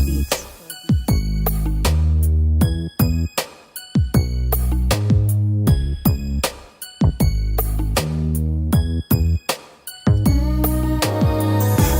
Beats.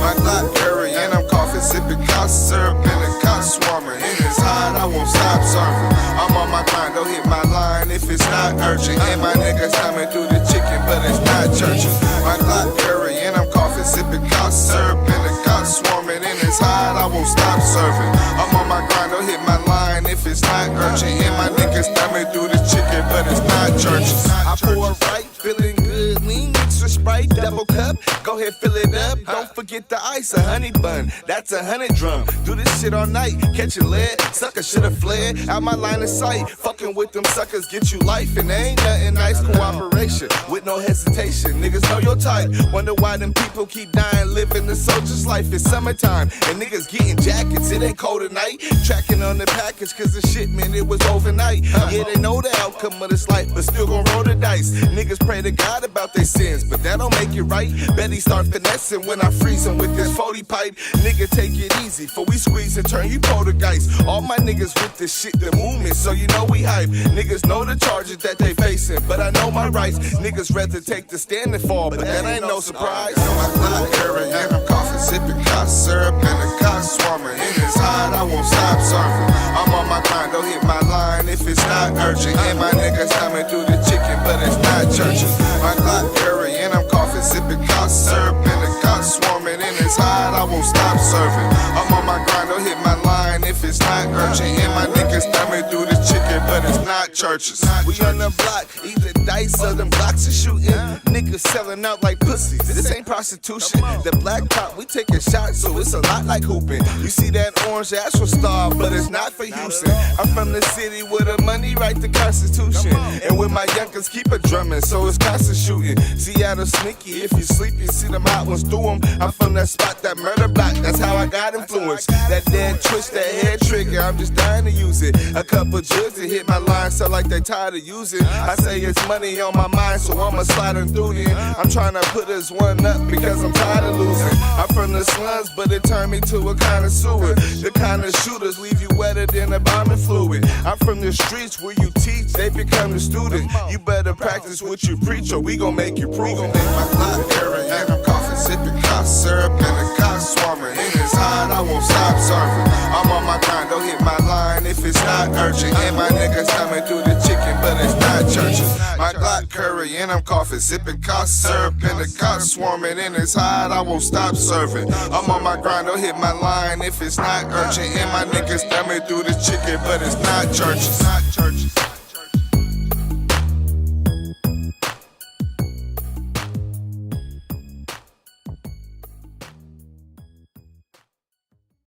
My Glock carry and I'm coughing, sipping cough syrup and the cops swarming. And it's hot, I won't stop serving. I'm on my grind, don't hit my line if it's not urgent. And my niggas coming through the chicken, but it's not churches. My Glock carry and I'm coughing, sipping cough syrup and the cops swarming. And it's hot, I won't stop serving. I'm on my grind, don't hit my line if it's not urgent. And my niggas coming through the chicken, but it's not churches. I pour right, feeling good, lean extra Sprite, double cup. Go ahead, fill it up. Don't forget the ice, a honey bun. That's 100 drum. Do this shit all night, catch a lead. Sucker shoulda fled out my line of sight. Fucking with them suckers get you life, and there ain't nothing nice. Cooperation with no hesitation. Niggas know your type. Wonder why them people keep dying, living the soldier's life. It's summertime, and niggas getting jackets. It ain't cold at night. Tracking on the package, cause the shipment it was overnight. Yeah, they know the outcome of this life, but still gon' roll the dice. Niggas pray to God about their sins, but that don't make it right. Bet he start finessing when I freeze him with this 40 pipe. Nigga, take it easy, for we squeeze and turn you poltergeist. All my niggas with this shit, the movement, so you know we hype. Niggas know the charges that they facing, but I know my rights. Niggas rather take the stand and fall, but that ain't no surprise. My Glock carry and I'm coughing, sipping cough syrup and the cops swarming. And it's hot, I won't stop serving. I'm on my grind, don't hit my line if it's not urgent. And my niggas coming through the chicken, but it's not churches. My Glock carry and I'm coughing, sipping cough syrup and the cops swarming. And it's hot, I won't stop serving. I'm on my grind, don't hit my line if it's not urgent. And my niggas coming through the chicken, but it's not churches. We on the block, either dice or them blocks are shooting. Niggas selling out like pussies. This ain't prostitution. The black top, we taking shots, so it's a lot like hooping. You see that orange, that's for Star, but it's not for Houston. I'm from the city where the money write the Constitution, and with my youngers keep a drumming, so it's constant shooting. Seattle sneaky, if you sleep, you see them hot ones through them. I'm from that spot, that murder block, that's how I got influence. That dead twist, that head trigger, I'm just dying to use it. A couple jugs to hit my line, so like they tired of using. I say it's money on my mind, so I'ma slide them through it. I'm trying to put this one up because I'm tired of losing. I'm from the slums, but it turned me to a connoisseur. The kind of shooters leave you wetter than a bombing fluid. I'm from the streets where you teach, they become the student. You better practice what you preach, or we gon' make you prove it. My Glock carry and I'm coughing, sipping cough syrup and the cops swarming. And it's hot, I won't stop serving. I'm on my grind, don't hit my line if it's not urgent. And my niggas coming through the chicken, but it's not churches. My Glock curry and I'm coughing, sipping cough syrup and the cops swarming. And it's hot, I won't stop serving. I'm on my grind, don't hit my line if it's not urgent. And my niggas coming through the chicken, but it's not churches.